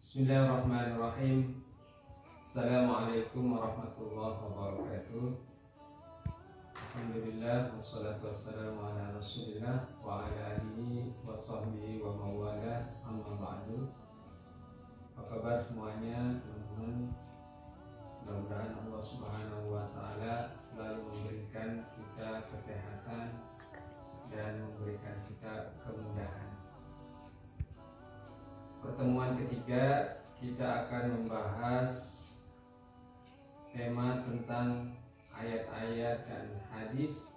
Bismillahirrahmanirrahim. Assalamualaikum warahmatullahi wabarakatuh. Alhamdulillah wassalatu wassalamu ala Rasulillah wa ala alihi wa sahbihi wa mawala, amma ba'du. Apa kabar semuanya teman-teman? Mudah-mudahan Allah Subhanahu wa taala selalu memberikan kita kesehatan dan memberikan kita kemudahan. Pertemuan ketiga kita akan membahas tema tentang ayat-ayat dan hadis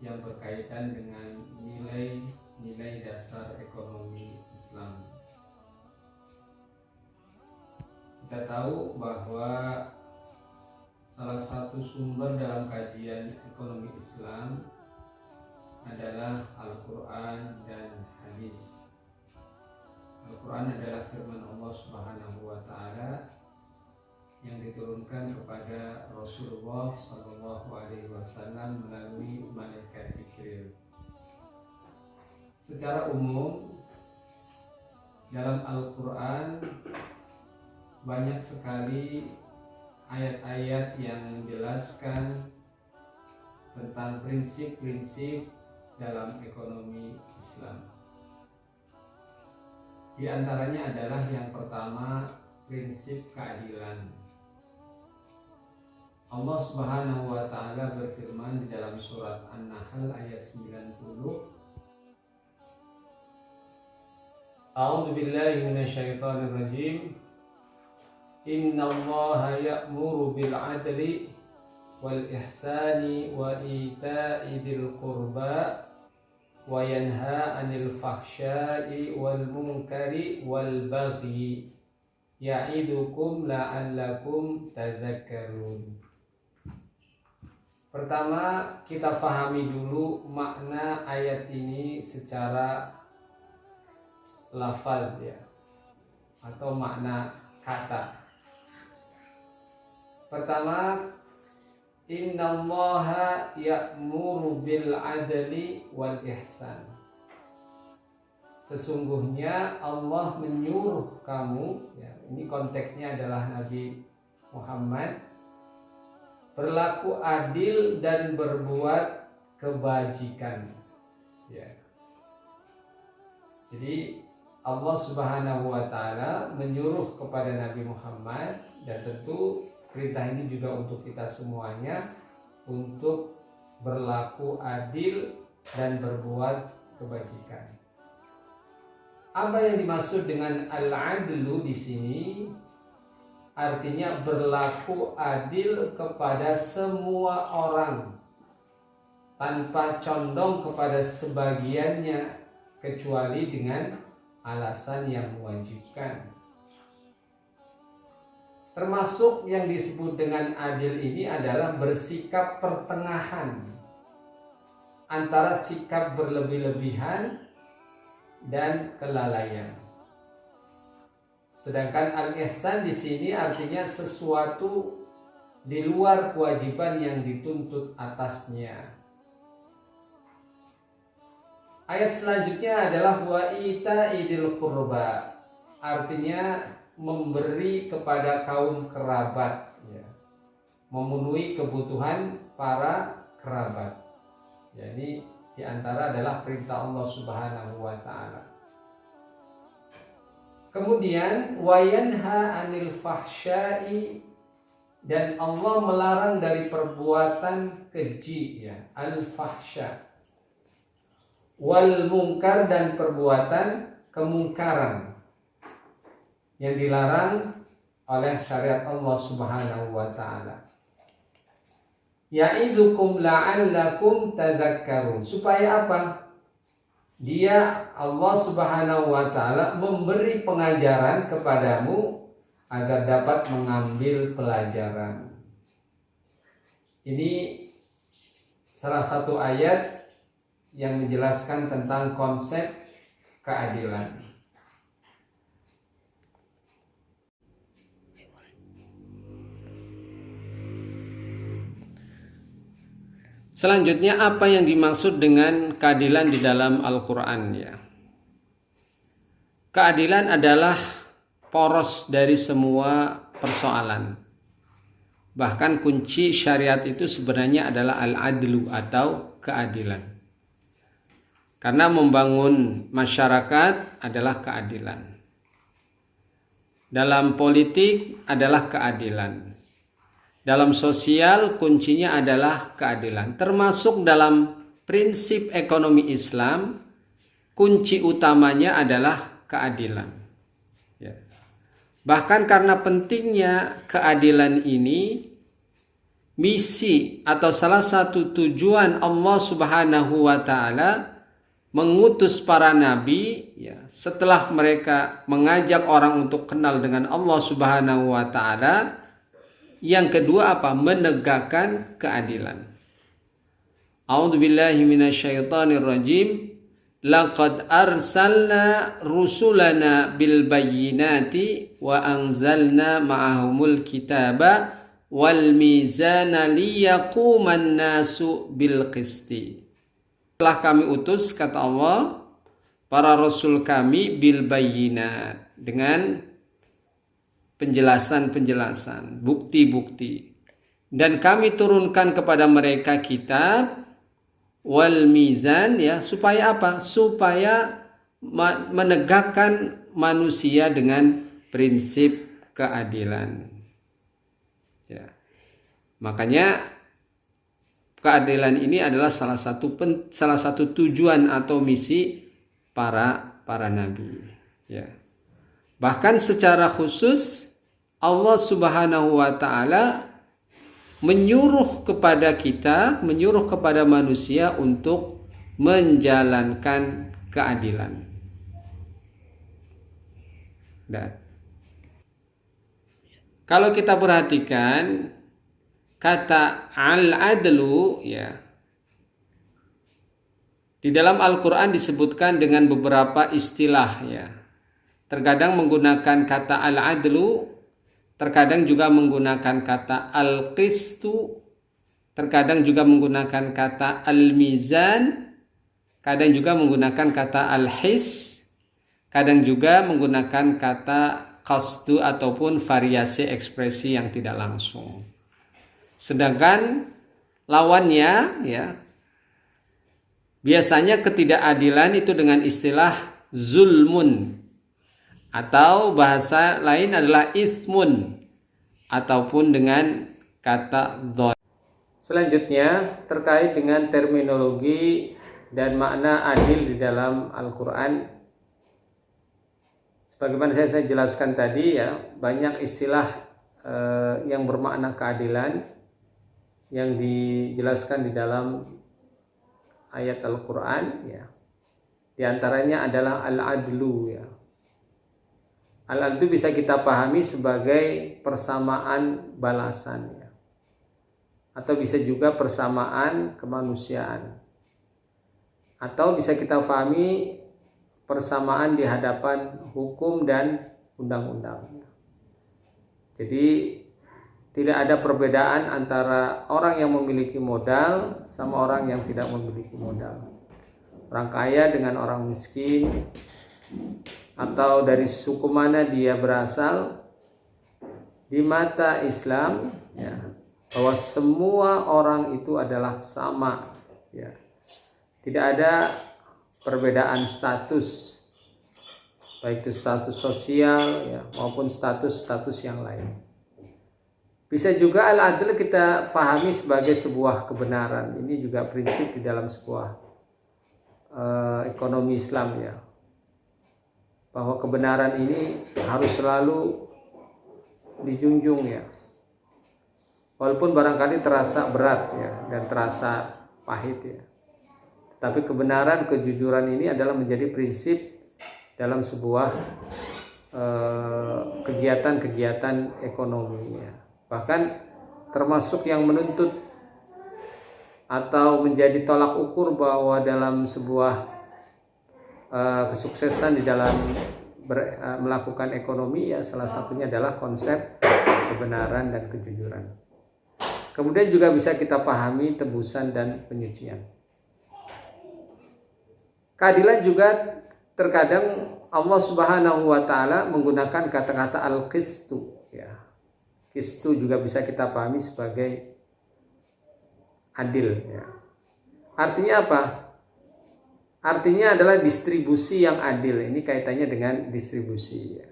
yang berkaitan dengan nilai-nilai dasar ekonomi Islam. Kita tahu bahwa salah satu sumber dalam kajian ekonomi Islam adalah Al-Quran dan hadis. Al-Quran adalah firman Allah Subhanahu wa taala yang diturunkan kepada Rasulullah sallallahu alaihi wasallam melalui malaikat Jibril. Secara umum dalam Al-Quran banyak sekali ayat-ayat yang menjelaskan tentang prinsip-prinsip dalam ekonomi Islam. Di antaranya adalah yang pertama, prinsip keadilan. Allah Subhanahu wa taala berfirman di dalam surat An-Nahl ayat 90. A'udzu billahi minasyaitonir rajim. Innallaha ya'muru bil 'adli wal ihsani wa ita'i dzil qurba wa yanha 'anil fahsya'i wal munkari wal baghi ya'idukum la'allakum tadhakkarun. Pertama, kita fahami dulu makna ayat ini secara lafaz ya, atau makna kata. Pertama, innallaha ya'muru bil adli wal ihsan. Sesungguhnya Allah menyuruh kamu, ya, ini konteksnya adalah Nabi Muhammad, berlaku adil dan berbuat kebajikan. Ya. Jadi Allah Subhanahu wa taala menyuruh kepada Nabi Muhammad, dan tentu perintah ini juga untuk kita semuanya untuk berlaku adil dan berbuat kebajikan. Apa yang dimaksud dengan al-adlu di sini? Artinya berlaku adil kepada semua orang tanpa condong kepada sebagiannya kecuali dengan alasan yang mewajibkan. Termasuk yang disebut dengan adil ini adalah bersikap pertengahan antara sikap berlebih-lebihan dan kelalaian. Sedangkan al-ihsan di sini artinya sesuatu di luar kewajiban yang dituntut atasnya. Ayat selanjutnya adalah wa ita'idil qurba, artinya memberi kepada kaum kerabat, ya, memenuhi kebutuhan para kerabat. Jadi di antara adalah perintah Allah Subhanahu wa taala. Kemudian wayanha 'anil fahsya'i, dan Allah melarang dari perbuatan keji, ya, al-fahsya, wal munkar, dan perbuatan kemungkaran yang dilarang oleh syariat Allah Subhanahu wa taala. Ya'idukum la'allakum tadhakkarun. Supaya apa? Dia, Allah Subhanahu wa taala, memberi pengajaran kepadamu agar dapat mengambil pelajaran. Ini salah satu ayat yang menjelaskan tentang konsep keadilan. Selanjutnya, apa yang dimaksud dengan keadilan di dalam Al-Quran, ya? Keadilan adalah poros dari semua persoalan. Bahkan kunci syariat itu sebenarnya adalah al-adlu atau keadilan. Karena membangun masyarakat adalah keadilan. Dalam politik adalah keadilan. Dalam sosial kuncinya adalah keadilan. Termasuk dalam prinsip ekonomi Islam, kunci utamanya adalah keadilan. Ya. Bahkan karena pentingnya keadilan ini, misi atau salah satu tujuan Allah Subhanahu wa Ta'ala mengutus para nabi, ya, setelah mereka mengajak orang untuk kenal dengan Allah Subhanahu wa Ta'ala. Yang kedua apa? Menegakkan keadilan. A'udzubillahi minasyaitonirrajim. Laqad arsalna rusulana bil bayyinati wa anzalna ma'ahumul kitaba wal mizana liyaquman nasu bil qisti. Telah kami utus, kata Allah, para rasul kami bil bayyinat, dengan penjelasan-penjelasan, bukti-bukti. Dan kami turunkan kepada mereka kitab wal mizan, ya, supaya apa? Supaya menegakkan manusia dengan prinsip keadilan. Ya. Makanya keadilan ini adalah salah satu tujuan atau misi para nabi. Ya. Bahkan secara khusus Allah Subhanahu wa Ta'ala menyuruh kepada kita, menyuruh kepada manusia untuk menjalankan keadilan. Dan kalau kita perhatikan kata al-adlu, ya, di dalam Al-Quran disebutkan dengan beberapa istilah, ya. Terkadang menggunakan kata al-adlu, terkadang juga menggunakan kata al-qistu, terkadang juga menggunakan kata al-mizan, kadang juga menggunakan kata al-his, kadang juga menggunakan kata qasdu ataupun variasi ekspresi yang tidak langsung. Sedangkan lawannya, ya, biasanya ketidakadilan itu dengan istilah zulmun, atau bahasa lain adalah ithmun, ataupun dengan kata dhon. Selanjutnya terkait dengan terminologi dan makna adil di dalam Al-Quran. Sebagaimana saya jelaskan tadi, ya, banyak istilah yang bermakna keadilan yang dijelaskan di dalam ayat Al-Quran, ya. Di antaranya adalah al-adlu, ya. Al-adlu bisa kita pahami sebagai persamaan balasan, ya. Atau bisa juga persamaan kemanusiaan. Atau bisa kita pahami persamaan di hadapan hukum dan undang-undang. Jadi tidak ada perbedaan antara orang yang memiliki modal sama orang yang tidak memiliki modal. Orang kaya dengan orang miskin, atau dari suku mana dia berasal, di mata Islam, ya, bahwa semua orang itu adalah sama, ya. Tidak ada perbedaan status, baik itu status sosial, ya, maupun status yang lain. Bisa juga al-adl kita pahami sebagai sebuah kebenaran. Ini juga prinsip di dalam sebuah ekonomi Islam, ya, bahwa kebenaran ini harus selalu dijunjung, ya, walaupun barangkali terasa berat, ya, dan terasa pahit, ya, tapi kebenaran, kejujuran ini adalah menjadi prinsip dalam sebuah kegiatan-kegiatan ekonomi, ya. Bahkan termasuk yang menuntut atau menjadi tolak ukur bahwa dalam sebuah kesuksesan di dalam melakukan ekonomi, ya, salah satunya adalah konsep kebenaran dan kejujuran. Kemudian juga bisa kita pahami tebusan dan penyucian. Keadilan juga terkadang Allah Subhanahu wa taala menggunakan kata-kata al-qistu ya. Qistu juga bisa kita pahami sebagai adil ya. Artinya apa? Artinya adalah distribusi yang adil. Ini kaitannya dengan distribusi ya.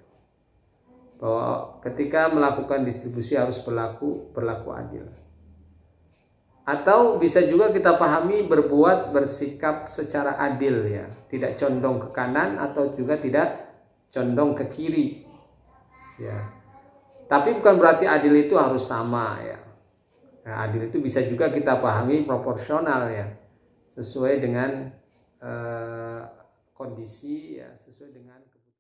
Bahwa ketika melakukan distribusi harus berlaku adil. Atau bisa juga kita pahami bersikap secara adil ya, tidak condong ke kanan atau juga tidak condong ke kiri ya. Tapi bukan berarti adil itu harus sama ya. Nah, adil itu bisa juga kita pahami proporsional ya, sesuai dengan kondisi ya, sesuai dengan